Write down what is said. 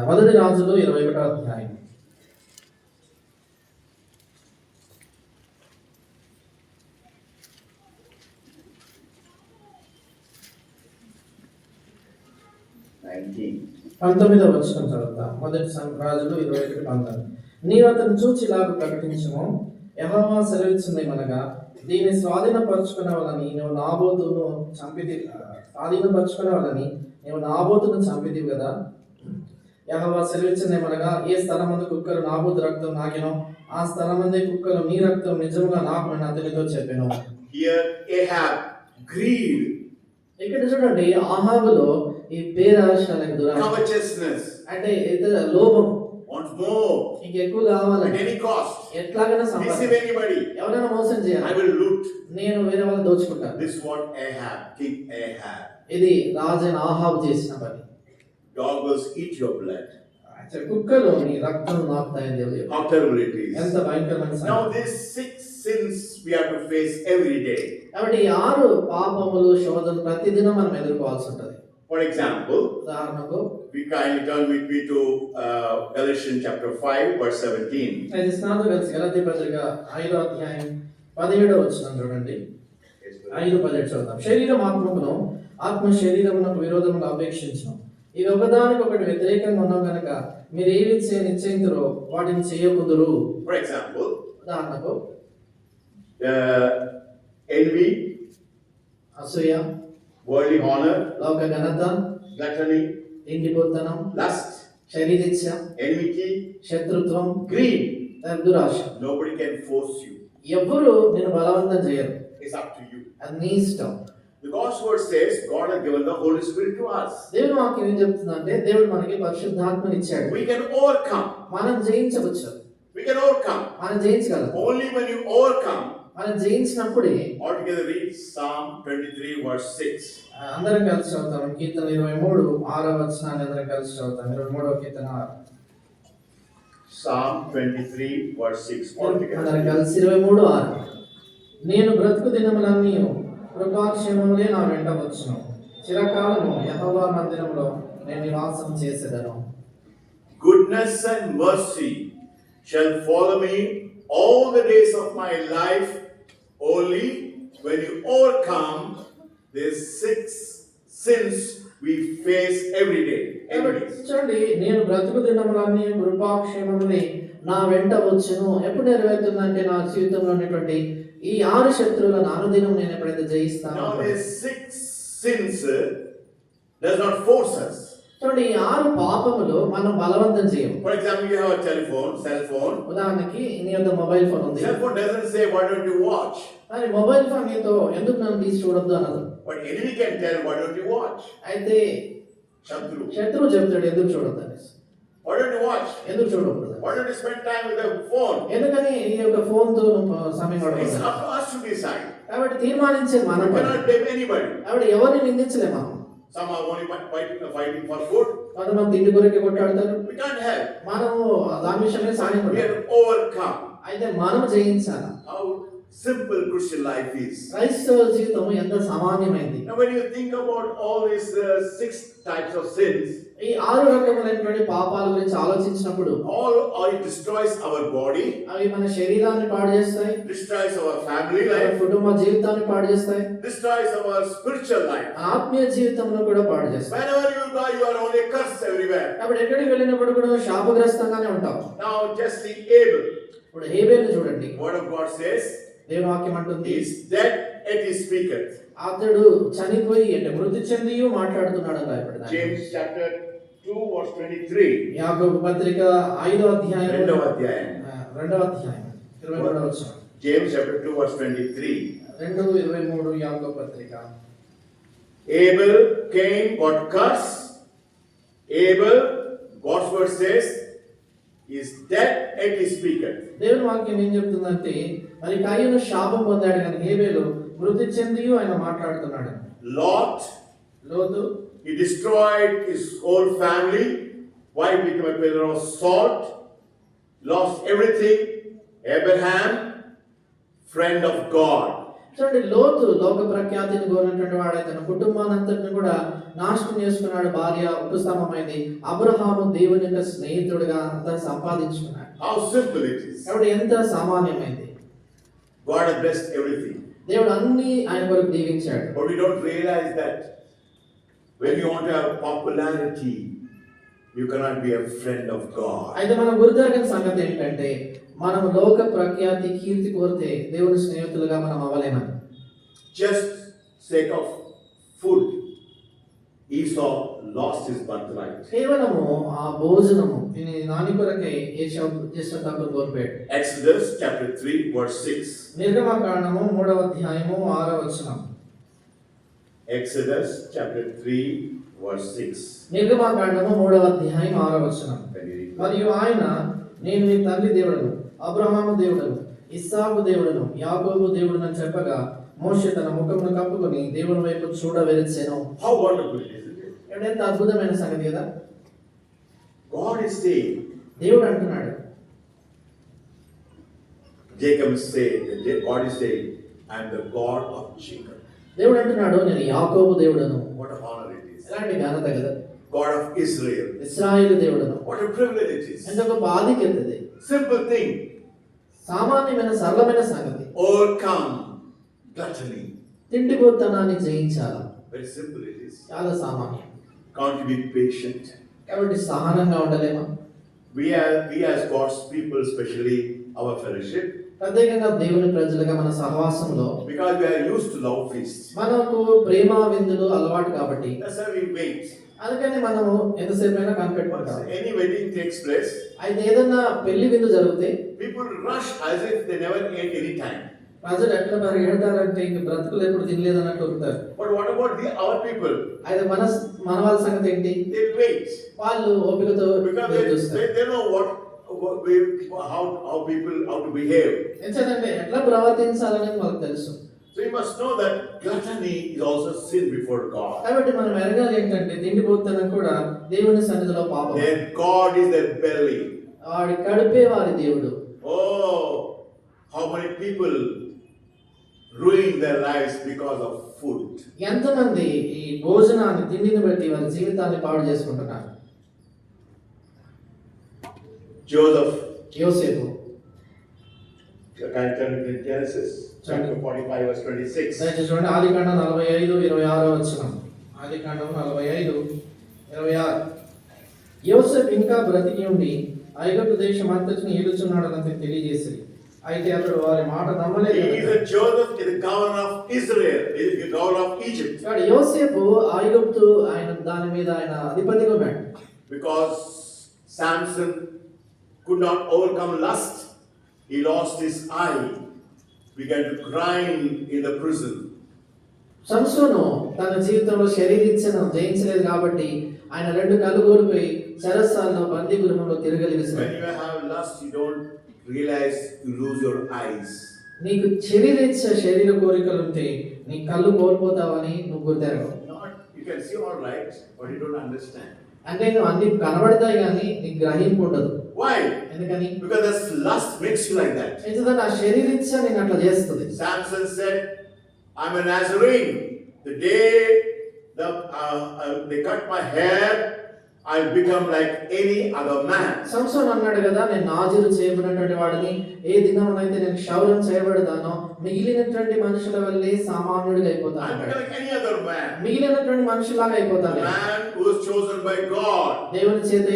మొదటి రాజులు 21వ అధ్యాయం. పంతొమ్మిదవ వచనం చదువుతా. మొదటి రాజులు 21:19. నీవు అతను చూచి ఇలాగ ప్రకటించుము, యెహోవా సెలవిచ్చున్నదేమనగా, దీన్ని స్వాధీనపరచుకునవలని నీవు నాబోతును చంపితివి కదా. యెహోవా సెలవిచ్చున్నదేమనగా, ఏ స్థలమందు కుక్కలు నాబోతు రక్తం నాకెనో ఆ స్థలమందే కుక్కలు నీ రక్తం నిజముగా నాకునని అతనితో చెప్పెను. ఇక్కడ చూడండి, ఆహాబులో ఈ పేరాశ అంటే ఇతర లోభం, ఇంకెక్కువ కావాలని ఎట్లాగైనా ఎవరైనా మోసం చేయాలి, నేను వేరే వాళ్ళు దోచుకుంటాను. ఇది రాజైన ఆహాబు చేసిన పని. కుక్కలు నీ రక్తం నాకుతాయని దేవుడు. ఎంత భయంకరమైన. Now these 6 sins we have to face every day. కాబట్టి 6 పాపములు శోధనలు ప్రతిదినం మనం ఎదుర్కోవాల్సి ఉంటుంది. For example, ఉదాహరణకు we kindly turn with me to Galatians chapter 5 verse 17. అయితే స్నానం కలిసి గలతీ పత్రిక 5వ అధ్యాయం 17వ వచనం చూడండి. 5:17 చదువుతాం. శరీరం ఆత్మకును, ఆత్మ శరీరమునకు విరోధముగా అపేక్షించును. ఇవి ఒకదానికొకటి వ్యతిరేకంగా ఉన్నాం కనుక మీరు ఏవి నిశ్చయింతురో వాటిని చేయకుదురు. For example, ఉదాహరణకు envy, అసూయ, worldly honor, లోక ఘనత, gluttony, తిండిపోతనం, lust, శరీరేచ్ఛ, enmity, శత్రుత్వం, greed. దురాశ. Nobody can force you. ఎవ్వరు నేను బలవంతం చేయరు. It's up to you. అది నీ ఇష్టం. The God's word says God has given the Holy Spirit to us. దేవుని వాక్యం ఏం చెప్తుందంటే దేవుడు మనకి పరిశుద్ధాత్మని ఇచ్చాడు. We can overcome. మనం జయించవచ్చు. We can overcome. మనం జయించగలం. Only when you overcome. మనం జయించినప్పుడే. All together read Psalm 23 verse 6. అందరం కలిసి చదువుతాం. కీర్తన 23 6వ వచనాన్ని అందరం కలిసి చదువుతాం. 23వ కీర్తన Psalm 23 verse 6. All together. అందరం కలిసి 23:6. నేను బ్రతుకు దినములన్నీ కృపాక్షేమములే నా వెంట వచ్చును, చిరకాలము యెహోవా మందిరములో నేను నివాసం చేసేదను. Goodness and mercy shall follow me all the days of my life. Only when you overcome these 6 sins we face every day. చూడండి, నేను బ్రతుకు దినములన్నీ కృపాక్షేమములే నా వెంట వచ్చును ఎప్పుడు నెరవేరుతుందంటే నా జీవితంలో ఉన్నటువంటి ఈ 6 శత్రువులను అనుదినం నేను ఎప్పుడైతే జయిస్తానో. Now these 6 sins does not force us. చూడండి, ఈ 6 పాపములు మనం బలవంతం చేయం. For example, you have a cell phone. ఉదాహరణకి నీ యొక్క మొబైల్ ఫోన్ ఉంది. Cell phone doesn't say why don't you watch. కానీ మొబైల్ ఫోన్ నీతో ఎందుకు నన్ను తీసి చూడొద్దు అనదు. But enemy can tell why don't you watch. అయితే శత్రువు చెప్తాడు ఎందుకు చూడొద్దు అనేసి. Why don't you watch? ఎందుకు చూడకూడదు? Why don't you spend time with the phone? ఎందుకని ఈ యొక్క ఫోన్ తో సమయం గడపకూడదు? It's up to us to decide. కాబట్టి తీర్మానించే మనం. We cannot blame anybody. కాబట్టి ఎవరిని నిందించలేము మనం. Some are only fighting for food. కొంతమంది తిండి కొరకే కొట్లాడతారు. We can't help. మనము దాని విషయమే సాయం We have to overcome. అయితే మనం జయించాలి. How simple Christian life is. క్రైస్తవ జీవితం ఎంత సామాన్యమైంది. Now when you think about all these 6 types of sins, ఈ 6 రకములైనటువంటి పాపాల గురించి ఆలోచించినప్పుడు it destroys our body, అవి మన శరీరాన్ని పాడు చేస్తాయి, destroys our family life, కుటుంబ జీవితాన్ని పాడు చేస్తాయి, destroys our spiritual life. ఆత్మీయ జీవితంలో కూడా పాడు చేస్తాయి. Whenever you go, you are only cursed everywhere. కాబట్టి ఎక్కడికి వెళ్ళినప్పుడు కూడా శాపగ్రస్తంగానే ఉంటాం. Now just see Abel. ఇప్పుడు హేబేలుని చూడండి. Word of God says, దేవుని వాక్యం అంటుంది, he is dead yet he speaketh. అతడు చనిపోయి అంటే మృతి చెంది మాట్లాడుతున్నాడు అని రాయబడింది. James chapter 2 verse 23. యాకోబు పత్రిక 5వ అధ్యాయం 2వ అధ్యాయం 23వ వచనం. James chapter 2 verse 23. 2:23 యాకోబు పత్రిక. Abel came got curse. Abel, God's word says, is dead yet he speaketh. దేవుని వాక్యం ఏం చెప్తుందంటే మరి కయీను శాపం పొందాడు కానీ హేబేలు మృతి చెంది ఆయన మాట్లాడుతున్నాడు. Lot, he destroyed his whole family. Wife became a pillar of salt. Lost everything. Abraham, friend of God. చూడండి, లోతు లోక ప్రఖ్యాతిని కోరినటువంటి వాడు తన కుటుంబానంతటిని కూడా నాశనం చేసుకున్నాడు. భార్య ఉపస్తంభమైంది. అబ్రహాము దేవుని యొక్క స్నేహితుడిగా అంతా సంపాదించుకున్నాడు. How simple it is. కాబట్టి ఎంత సామాన్యమైంది. God has blessed everything. దేవుడు అన్ని ఆయన కొరకు దీవించాడు. But we don't realize that when you want to have popularity, you cannot be a friend of God. అయితే మనం గుర్తెరగని సంగతి ఏంటంటే, మనం లోక ప్రఖ్యాతి కీర్తి కోరితే దేవుని స్నేహితులుగా మనం అవ్వలేమని. Just sake of food, Esau lost his birthright. కేవలము ఆ భోజనము నాని కొరకే ఏసావు కోల్పోయాడు. Exodus chapter 3 verse 6. నిర్గమకాండము 3వ అధ్యాయము 6వ వచనం. Exodus chapter 3 verse 6. నిర్గమకాండము 3వ అధ్యాయం 6వ వచనం. Can you read? మరియు ఆయన, నేను నీ తండ్రి దేవుడను, అబ్రహాము దేవుడను, ఇస్సాకు దేవుడను, యాకోబు దేవుడను అని చెప్పగా మోషే తన ముఖమును కప్పుకొని దేవుని వైపు చూడవెలిచెను. How wonderful it is, isn't it? ఎంత అద్భుతమైన సంగతి కదా. God is saying, దేవుడు అంటున్నాడు, Jacob is saying, God is saying, I am the God of Jacob. దేవుడు అంటున్నాడు, నేను యాకోబు దేవుడను. What a honor it is. ఎలాంటి ఘనత కదా. God of Israel. ఇశ్రాయేలు దేవుడను. What a privilege it is. ఎంత గొప్ప ఆధిక్యతది. Simple thing. సామాన్యమైన సరళమైన సంగతి. Overcome gluttony. తిండిపోతనాన్ని జయించాలి. Very simple it is. చాలా సామాన్యం. Can't you be patient? కాబట్టి సహనంగా ఉండలేమా? We as God's people, especially our fellowship, ప్రత్యేకంగా దేవుని ప్రజలుగా మన సహవాసంలో, because we are used to love feasts. మనకు ప్రేమ విందులు అలవాటు కాబట్టి That's why we wait. అందుకని మనము ఎంతసేపు అయినా కనిపెట్టుకుంటాం. Once any wedding takes place, అయితే ఏదన్నా పెళ్లి విందు జరిగితే people rush as if they never ate any time. ప్రజలు ఎట్లా పరిగెడతారంటే ఇంక బ్రతుకులు ఎప్పుడు తినలేదన్నట్టు ఉంటారు. But what about our people? అయితే మన వాళ్ళ సంగతి ఏంటి? They wait. వాళ్ళు ఓపికతో Because ఎదురు చూస్తారు. they know how to behave. ఎందుకంటే ఎట్లా ప్రవర్తించాలనేది వాళ్ళకి తెలుసు. So you must know that gluttony is also sin before God. కాబట్టి మనం ఎరగాలి ఏంటంటే తిండిపోతనం కూడా దేవుని సన్నిధిలో పాపం. Their God is their belly. వాడి కడుపే వారి దేవుడు. Oh, how many people ruin their lives because of food. ఎంతమంది ఈ భోజనాన్ని తిండిని బట్టి వారి జీవితాన్ని పాడు చేసుకుంటున్నారు. Joseph, యోసేపు, can you turn to Genesis chapter 45 verse 26. దయచేసి చూడండి, ఆదికాండం 45:26 వచనం. ఆదికాండం 45:26. యోసేపు ఇంకా బ్రతికి ఉండి ఐగుప్తు దేశం అంతటిని ఏలుచున్నాడని అతనికి తెలియజేసి, అయితే అతడు వారి మాట నమ్మలేదు. He is a Joseph, is the governor of Israel, is the governor of Egypt. కాబట్టి యోసేపు ఐగుప్తు ఆయన దాని మీద ఆయన అధిపతిగా ఉన్నాడు. Because Samson could not overcome lust, he lost his eye, began to grind in the prison. సంసోను తన జీవితంలో శరీరీచ్ఛను జయించలేదు కాబట్టి ఆయన 2 కళ్ళు కోల్పోయి చెరసాలలో బందీ గృహంలో తిరగలిగిస్తాడు. When you have lust, you don't realize you lose your eyes. నీకు శరీర కోరికలు ఉంటే నీ కళ్ళు కోల్పోతావని నువ్వు గుర్తెరగవు. You can see all right, but you don't understand. అంటే నువ్వు అన్ని కనబడతాయి కానీ నీకు గ్రహింపు ఉండదు. Why? ఎందుకని? Because this lust makes you like that. ఎందుకంటే ఆ శరీరీచ్ఛ నేను అట్లా చేస్తుంది. Samson said, I'm a Nazarene. The day they cut my hair, I'll become like any other man. సంసోను అన్నాడు కదా, నేను నాజీరు చేయబడినటువంటి వాడిని, ఏ దినమునైతే నేను క్షౌరం చేయబడతానో మిగిలినటువంటి మనుషుల వల్లే సామాన్యుడిగా అయిపోతాను. I'm becoming like any other man. మిగిలినటువంటి మనుషులాగా అయిపోతాను. A man who was chosen by God. దేవుని చేత